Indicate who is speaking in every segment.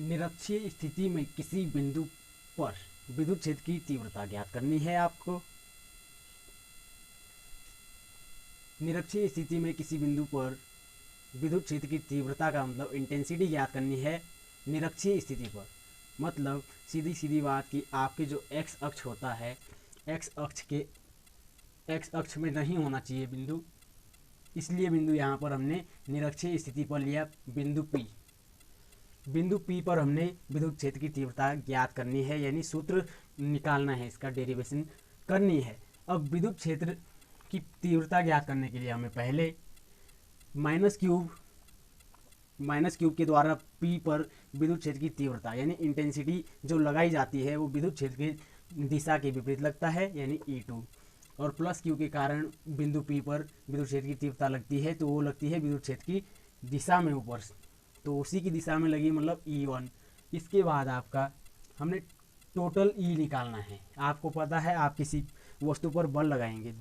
Speaker 1: निरक्षीय स्थिति में किसी बिंदु पर विद्युत क्षेत्र की तीव्रता ज्ञात करनी है आपको। निरक्षीय स्थिति में किसी बिंदु पर विद्युत क्षेत्र की तीव्रता का मतलब इंटेंसिटी ज्ञात करनी है निरक्षीय स्थिति पर। मतलब सीधी सीधी बात कि आपके जो एक्स अक्ष होता है, एक्स अक्ष में नहीं होना चाहिए बिंदु, इसलिए बिंदु यहाँ पर हमने निरक्षीय स्थिति पर लिया बिंदु P। बिंदु P पर हमने विद्युत क्षेत्र की तीव्रता ज्ञात करनी है, यानी सूत्र निकालना है, इसका डेरिवेशन करनी है। अब विद्युत क्षेत्र की तीव्रता ज्ञात करने के लिए हमें पहले माइनस क्यूब के द्वारा P पर विद्युत क्षेत्र की तीव्रता यानी इंटेंसिटी जो लगाई जाती है वो विद्युत क्षेत्र की दिशा के विपरीत लगता है, यानी E2। और प्लस क्यू के कारण बिंदु P पर विद्युत क्षेत्र की तीव्रता लगती है, तो वो लगती है विद्युत क्षेत्र की दिशा में ऊपर, तो उसी की दिशा में लगी, मतलब E1। इसके बाद आपका हमने टोटल E निकालना है। आपको पता है आप किसी वस्तु पर बल लगाएंगे,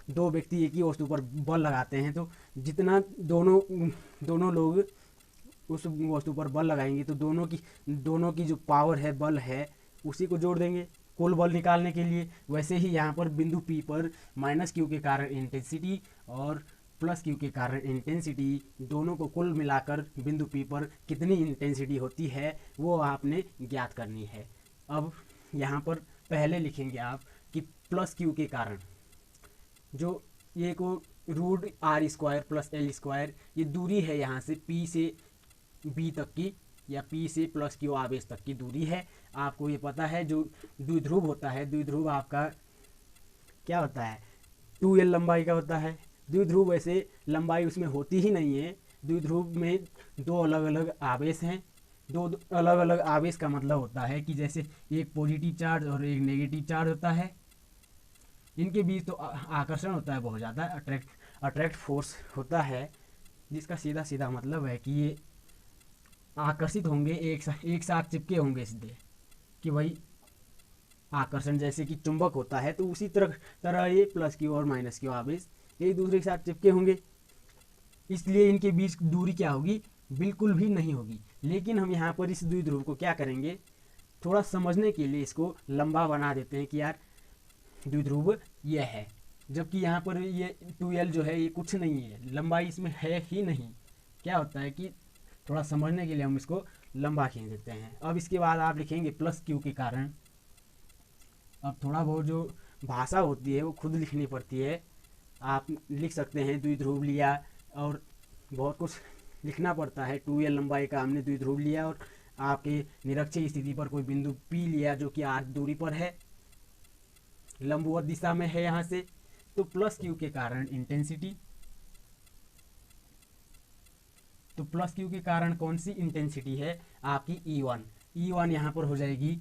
Speaker 1: दो व्यक्ति एक ही वस्तु पर बल लगाते हैं, तो जितना दोनों लोग उस वस्तु पर बल लगाएंगे तो दोनों की जो पावर है, बल है, उसी को जोड़ देंगे कुल बल निकालने के लिए। वैसे ही यहाँ पर बिंदु P पर माइनस क्यू के कारण इंटेंसिटी और प्लस क्यू के कारण इंटेंसिटी, दोनों को कुल मिलाकर बिंदु P पर कितनी इंटेंसिटी होती है वो आपने ज्ञात करनी है। अब यहाँ पर पहले लिखेंगे आप कि प्लस क्यू के कारण जो ये को root R square plus L square, ये दूरी है यहाँ से P से B तक की या P से प्लस क्यू आवेश तक की दूरी है। आपको ये पता है जो द्विध्रुव होता है, द्विध्रुव आपका क्या होता है, 2L लंबाई का होता है। द्विध्रुव वैसे लंबाई उसमें होती ही नहीं है। द्विध्रुव में दो अलग अलग आवेश हैं। दो अलग अलग आवेश का मतलब होता है कि जैसे एक पॉजिटिव चार्ज और एक नेगेटिव चार्ज होता है, इनके बीच तो आकर्षण होता है बहुत ज़्यादा, अट्रैक्ट फोर्स होता है, जिसका सीधा सीधा मतलब है कि ये आकर्षित होंगे, एक साथ चिपके होंगे, इसलिए कि वही आकर्षण जैसे कि चुंबक होता है, तो उसी तरह ये प्लस क्यू और माइनस क्यू आवेश एक दूसरे के साथ चिपके होंगे, इसलिए इनके बीच दूरी क्या होगी, बिल्कुल भी नहीं होगी। लेकिन हम यहाँ पर इस द्विध्रुव को क्या करेंगे, थोड़ा समझने के लिए इसको लंबा बना देते हैं कि यार द्विध्रुव ये है, जबकि यहाँ पर ये 2L जो है ये कुछ नहीं है, लंबाई इसमें है ही नहीं। क्या होता है कि थोड़ा समझने के लिए हम इसको लंबा खींच देते हैं। अब इसके बाद आप लिखेंगे प्लस क्यू के कारण। अब थोड़ा बहुत जो भाषा होती है वो खुद लिखनी पड़ती है। आप लिख सकते हैं द्विध्रुव लिया और बहुत कुछ लिखना पड़ता है। 2L लंबाई का हमने द्विध्रुव लिया और आपके निरक्षीय स्थिति पर कोई बिंदु P लिया जो कि r दूरी पर है, लंबवत दिशा में है यहाँ से, तो प्लस क्यू के कारण इंटेंसिटी, तो प्लस क्यू के कारण कौन सी इंटेंसिटी है आपकी E1। E1 यहाँ पर हो जाएगी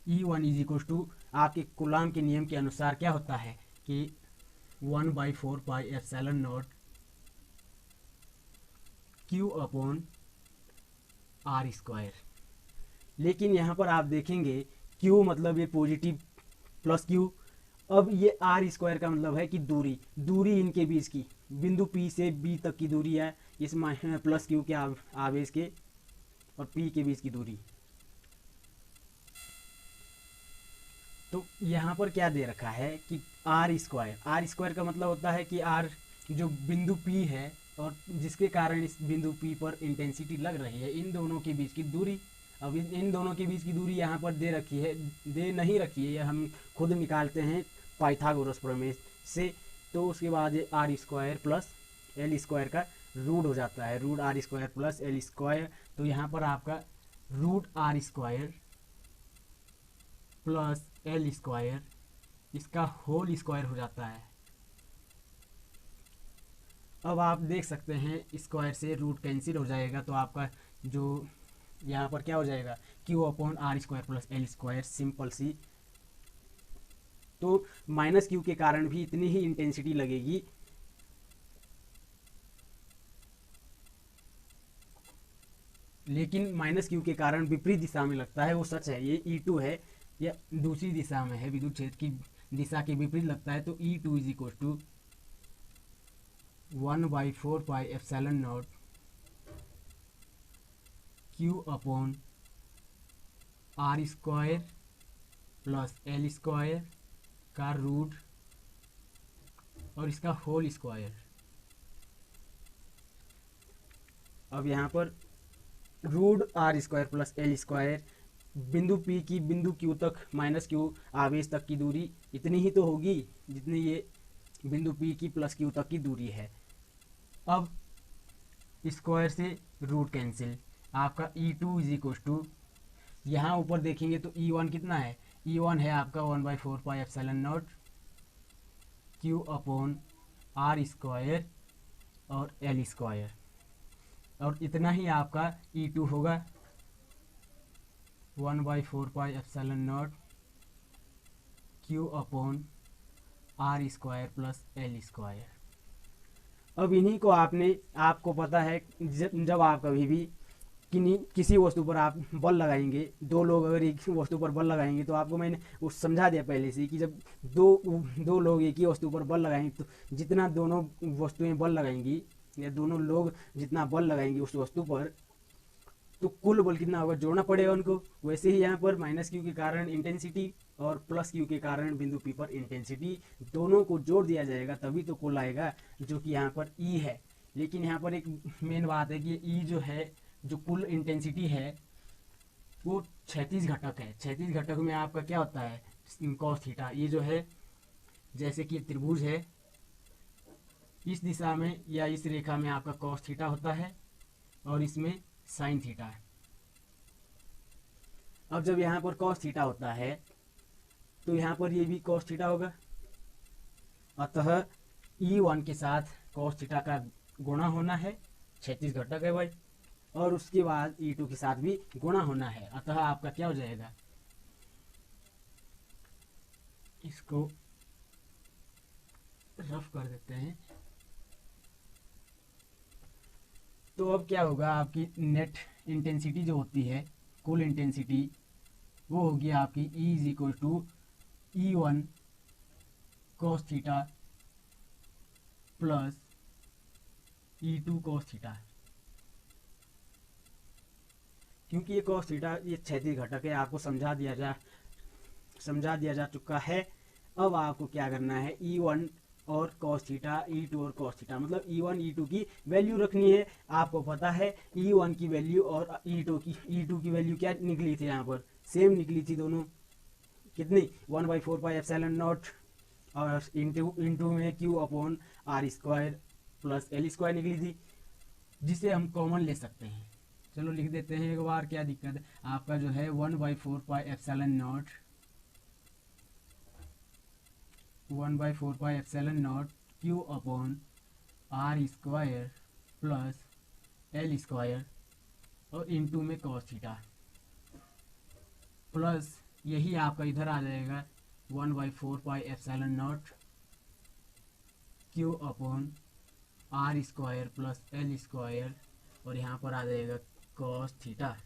Speaker 1: E1 इज इक्वल टू आपके कूलाम के नियम के अनुसार क्या होता है कि 1/4 pi epsilon not Q upon R square. लेकिन यहाँ पर आप देखेंगे Q मतलब ये पॉजिटिव प्लस Q, अब ये R स्क्वायर का मतलब है कि दूरी इनके बीच की, बिंदु P से B तक की दूरी है इस प्लस Q के आवेश के और P के बीच की दूरी। तो यहाँ पर क्या दे रखा है कि R स्क्वायर का मतलब होता है कि R जो बिंदु P है और जिसके कारण इस बिंदु P पर इंटेंसिटी लग रही है, इन दोनों के बीच की दूरी। अब इन दोनों के बीच की दूरी यहाँ पर दे नहीं रखी है, हम खुद निकालते हैं पाइथागोरस प्रमेय से। तो उसके बाद ये R square plus L square का रूट हो जाता है, root R square plus L square. तो यहाँ पर आपका root R square plus L square, इसका होल स्क्वायर हो जाता है। अब आप देख सकते हैं स्क्वायर से रूट कैंसिल हो जाएगा, तो आपका जो यहाँ पर क्या हो जाएगा, Q upon R square plus L square, simple सी। तो माइनस Q के कारण भी इतनी ही इंटेंसिटी लगेगी, लेकिन माइनस Q के कारण विपरीत दिशा में लगता है, वो सच है। ये E2 है, या दूसरी दिशा में है, विद्युत क्षेत्र की दिशा के विपरीत लगता है, तो E2 is equal to 1/4πε0 Q upon R square plus L square का रूट और इसका होल स्क्वायर। अब यहाँ पर root R square plus L square, बिंदु P की बिंदु Q तक माइनस Q आवेश तक की दूरी इतनी ही तो होगी जितनी ये बिंदु P की प्लस Q तक की दूरी है। अब स्क्वायर से रूट कैंसिल, आपका E2 इज इक्वल टू, यहाँ ऊपर देखेंगे तो E1 कितना है, E1 है आपका 1/4πε0 Q अपॉन आर स्क्वायर और एल स्क्वायर, और इतना ही आपका E2 होगा 1/4πε0 Q upon R square plus L square. अब इन्हीं को आपको पता है जब आप कभी भी किसी वस्तु पर आप बल लगाएंगे, दो लोग अगर एक वस्तु पर बल लगाएंगे तो आपको मैंने वो समझा दिया पहले से कि जब दो लोग एक ही वस्तु पर बल लगाएंगे तो जितना दोनों वस्तुएं बल लगाएंगी या दोनों लोग जितना बल लगाएंगे उस वस्तु पर, तो कुल बल कितना होगा, जोड़ना पड़ेगा उनको। वैसे ही यहाँ पर माइनस Q के कारण इंटेंसिटी और प्लस Q के कारण बिंदु P पर इंटेंसिटी, दोनों को जोड़ दिया जाएगा तभी तो कुल आएगा, जो कि यहाँ पर E है। लेकिन यहाँ पर एक मेन बात है कि E जो है, जो कुल इंटेंसिटी है वो क्षैतिज घटक है। क्षैतिज घटक में आपका क्या होता है, कॉस थीटा। ये जो है जैसे कि त्रिभुज है, इस दिशा में या इस रेखा में आपका कॉस थीटा होता है और इसमें साइन थीटा है। अब जब यहाँ पर कॉस थीटा होता है तो यहाँ पर ये भी कॉस थीटा होगा, अतः E1 के साथ कॉस थीटा का गुणा होना है, क्षैतिज घटक है भाई, और उसके बाद E2 के साथ भी गुणा होना है। अतः आपका क्या हो जाएगा, इसको रफ कर देते हैं। तो अब क्या होगा, आपकी नेट इंटेंसिटी जो होती है, कुल इंटेंसिटी, वो होगी आपकी E is equal to E1 cos theta plus E2 cos theta. क्योंकि ये cos थीटा ये क्षैतिज घटक है, आपको समझा दिया जा चुका है। अब आपको क्या करना है, E1 और cos थीटा, E2 और cos थीटा, मतलब E1 E2 की वैल्यू रखनी है। आपको पता है E1 की वैल्यू और E2 की वैल्यू क्या निकली थी, यहाँ पर सेम निकली थी दोनों, कितनी 1/4πε0 और इंटू में Q upon R square plus L square निकली थी, जिसे हम कॉमन ले सकते हैं। चलो लिख देते हैं एक बार, क्या दिक्कत है। आपका जो है 1/4πε0 Q upon R square plus L square और इंटू में कॉस थीटा, प्लस यही आपका इधर आ जाएगा 1/4πε0 Q upon R square plus L square और यहाँ पर आ जाएगा कॉस थीटा।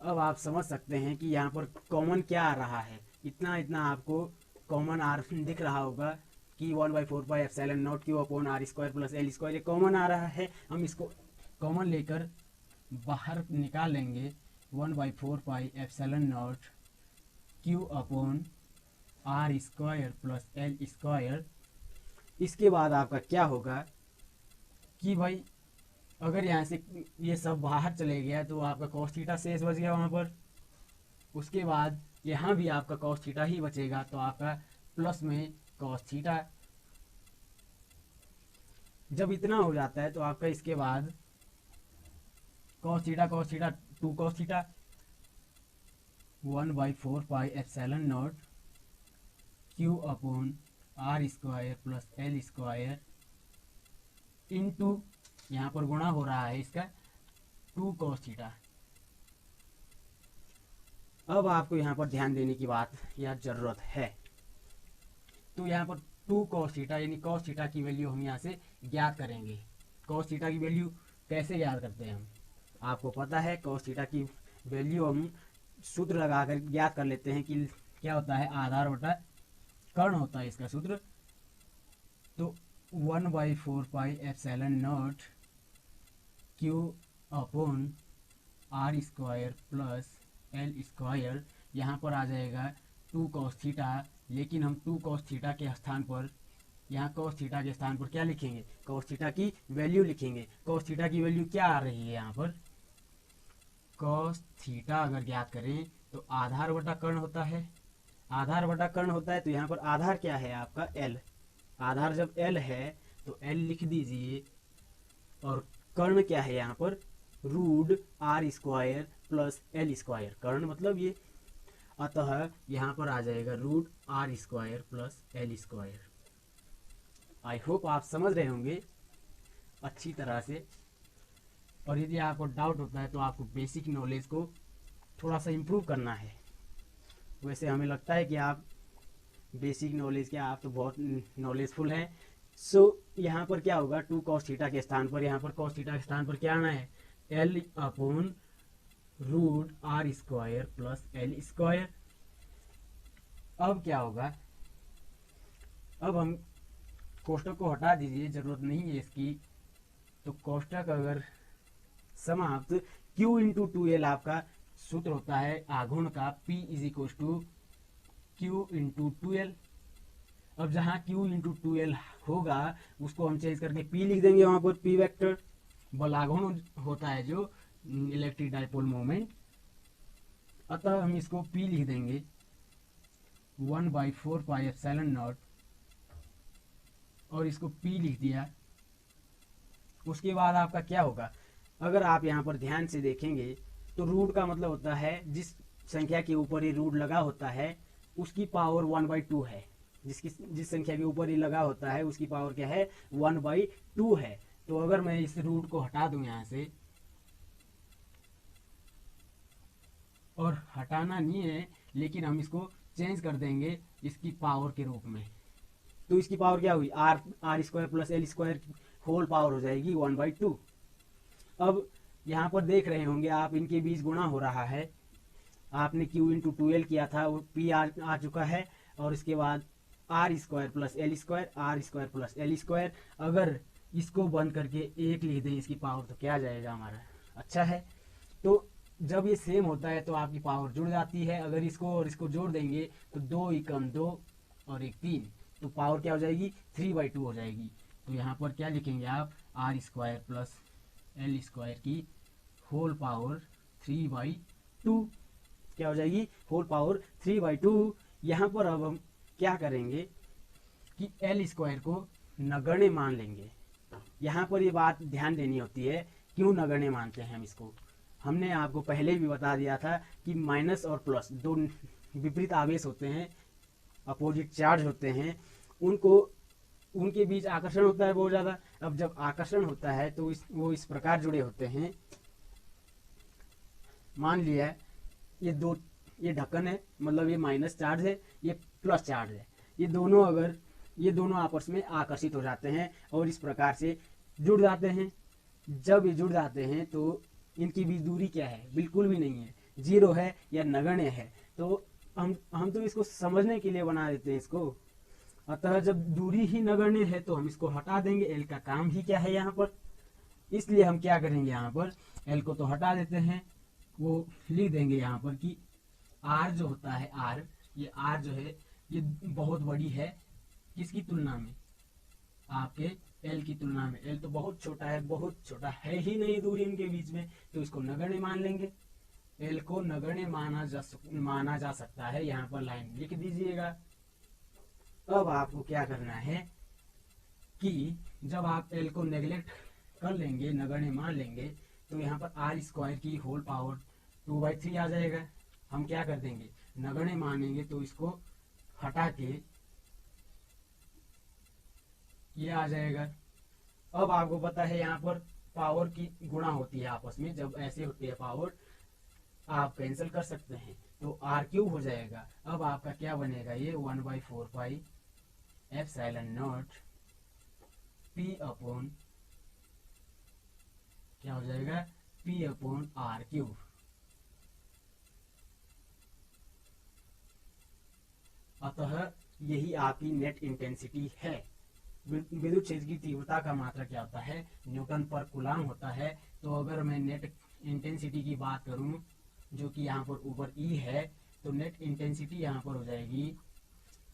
Speaker 1: अब आप समझ सकते हैं कि यहाँ पर कॉमन क्या आ रहा है, इतना आपको कॉमन आर दिख रहा होगा कि 1/4πε0 Q upon R square plus L square, ये कॉमन आ रहा है। हम इसको कॉमन लेकर बाहर निकाल लेंगे 1/4πε0 Q upon R square plus L square. इसके बाद आपका क्या होगा कि भाई अगर यहाँ से ये सब बाहर चले गया तो आपका cos थीटा शेष बच गया वहाँ पर। उसके बाद यहाँ भी आपका cos थीटा ही बचेगा, तो आपका प्लस में cos थीटा। जब इतना हो जाता है तो आपका इसके बाद cos theta 2 cos theta 1/4πε0 Q upon R square plus L square into, यहाँ पर गुणा हो रहा है इसका 2 cos थीटा। अब आपको यहाँ पर ध्यान देने की बात या जरूरत है, तो यहाँ पर 2 cos थीटा यानी cos थीटा की वैल्यू हम यहाँ से ज्ञात करेंगे। cos थीटा की वैल्यू कैसे ज्ञात करते हैं हम, आपको पता है cos थीटा की वैल्यू हम सूत्र लगाकर ज्ञात कर लेते हैं कि क्या होता है, आधार बटा कर्ण होता है इसका सूत्र। तो 1/4πε0 Q upon R square plus L square, यहाँ पर आ जाएगा 2 cos थीटा, लेकिन हम 2 cos थीटा के स्थान पर, यहाँ cos थीटा के स्थान पर क्या लिखेंगे, cos थीटा की वैल्यू लिखेंगे। cos थीटा की वैल्यू क्या आ रही है यहाँ पर, cos थीटा अगर ज्ञात करें तो आधार बटा कर्ण होता है, आधार बटा कर्ण होता है, तो यहाँ पर आधार क्या है आपका l, आधार जब l है तो l लिख दीजिए, और कर्ण क्या है यहाँ पर root R square plus L square, कर्ण मतलब ये, अतः यहाँ पर आ जाएगा root R square plus L square. I hope आप समझ रहे होंगे अच्छी तरह से, और यदि आपको डाउट होता है तो आपको बेसिक नॉलेज को थोड़ा सा इम्प्रूव करना है। वैसे हमें लगता है कि आप बेसिक नॉलेज के आप तो बहुत नॉलेजफुल हैं। सो यहाँ पर क्या होगा, 2 cos थीटा के स्थान पर, यहाँ पर cos थीटा के स्थान पर क्या आना है, L upon root R square plus L square. अब क्या होगा, अब हम कोष्टक को हटा दीजिए, जरूरत नहीं है इसकी, तो कोष्टक अगर समाप्त, Q इंटू 2L आपका सूत्र होता है आघूर्ण का, P is equal to Q into 2L। अब जहाँ Q इंटू 2L होगा उसको हम चेंज करके P लिख देंगे, वहां पर P वेक्टर बल आघूर्ण होता है जो इलेक्ट्रिक डाइपोल मोमेंट, अतः हम इसको P लिख देंगे 1/4πε0, और इसको P लिख दिया। उसके बाद आपका क्या होगा, अगर आप यहाँ पर ध्यान से देखेंगे तो रूट का मतलब होता है जिस संख्या के ऊपर ये रूट लगा होता है उसकी पावर 1/2 है, जिस संख्या के ऊपर ये लगा होता है उसकी पावर क्या है, 1/2 है। तो अगर मैं इस रूट को हटा दूं यहाँ से, और हटाना नहीं है लेकिन हम इसको चेंज कर देंगे इसकी पावर के रूप में, तो इसकी पावर क्या हुई, R square plus L square whole power हो जाएगी 1/2। अब यहाँ पर देख रहे होंगे आप, इनके बीच गुणा हो रहा है, आपने Q इंटू 2L किया था, वो P आ चुका है, और इसके बाद R square plus L square, R square plus L square. अगर इसको बंद करके 1 लिख दें इसकी पावर तो क्या जाएगा हमारा, अच्छा है। तो जब ये सेम होता है तो आपकी पावर जुड़ जाती है, अगर इसको और इसको जोड़ देंगे तो 2 एकम 2 और 1 3, तो पावर क्या हो जाएगी, 3/2 हो जाएगी। तो यहाँ पर क्या लिखेंगे आप, R square plus L square की होल पावर 3/2, क्या हो जाएगी, होल पावर 3/2। यहाँ पर अब हम क्या करेंगे कि एल स्क्वायर को नगण्य मान लेंगे। यहाँ पर ये बात ध्यान देनी होती है, क्यों नगण्य मानते हैं हम इसको, हमने आपको पहले भी बता दिया था कि माइनस और प्लस दो विपरीत आवेश होते हैं, अपोजिट चार्ज होते हैं, उनके बीच आकर्षण होता है बहुत ज़्यादा। अब जब आकर्षण होता है तो वो इस प्रकार जुड़े होते हैं, मान लिया ये ढक्कन है, मतलब ये माइनस चार्ज है, ये प्लस चार्ज है, ये दोनों आपस में आकर्षित हो जाते हैं और इस प्रकार से जुड़ जाते हैं। जब ये जुड़ जाते हैं तो इनकी बीच दूरी क्या है, बिल्कुल भी नहीं है, 0 है या नगण्य है। तो हम तो इसको समझने के लिए बना देते हैं इसको, अतः जब दूरी ही नगण्य है तो हम इसको हटा देंगे, एल का काम ही क्या है यहाँ पर, इसलिए हम क्या करेंगे, यहाँ पर एल को तो हटा देते हैं, वो लिख देंगे यहाँ पर कि आर जो होता है, ये आर जो है ये बहुत बड़ी है, किसकी तुलना में, आपके एल की तुलना में। एल तो बहुत छोटा है ही नहीं दूरी इनके बीच में, तो इसको नगण्य मान लेंगे। एल को नगण्य माना जा सकता है, यहाँ पर लाइन लिख दीजिएगा। अब आपको क्या करना है कि जब आप एल को नेग्लेक्ट कर लेंगे, नगण्य मान लेंगे, तो यहाँ पर आर स्क्वायर की होल पावर 2/3 आ जाएगा। हम क्या कर देंगे, नगण्य मानेंगे तो इसको हटा के ये आ जाएगा। अब आपको पता है यहाँ पर पावर की गुणा होती है आपस में, जब ऐसे होती है पावर आप कैंसिल कर सकते हैं, तो r³ हो जाएगा। अब आपका क्या बनेगा, ये 1/4πε0 P अपॉन क्या हो जाएगा, P अपॉन r³। अतः यही आपकी नेट इंटेंसिटी है। विद्युत क्षेत्र की तीव्रता का मात्रक क्या होता है, न्यूटन पर कूलाम होता है। तो अगर मैं नेट इंटेंसिटी की बात करूं, जो कि यहाँ पर ऊपर ई है, तो नेट इंटेंसिटी यहाँ पर हो जाएगी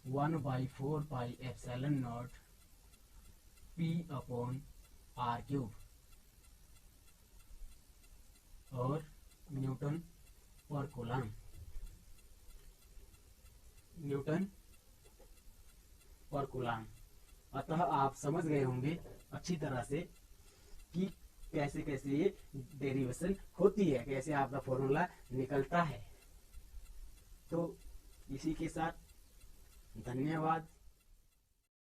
Speaker 1: 1/4πε0 P/r³ और न्यूटन पर कूलाम, न्यूटन पर कूलाम। अतः आप समझ गए होंगे अच्छी तरह से कि कैसे कैसे ये डेरिवेशन होती है, कैसे आपका फॉर्मूला निकलता है। तो इसी के साथ धन्यवाद।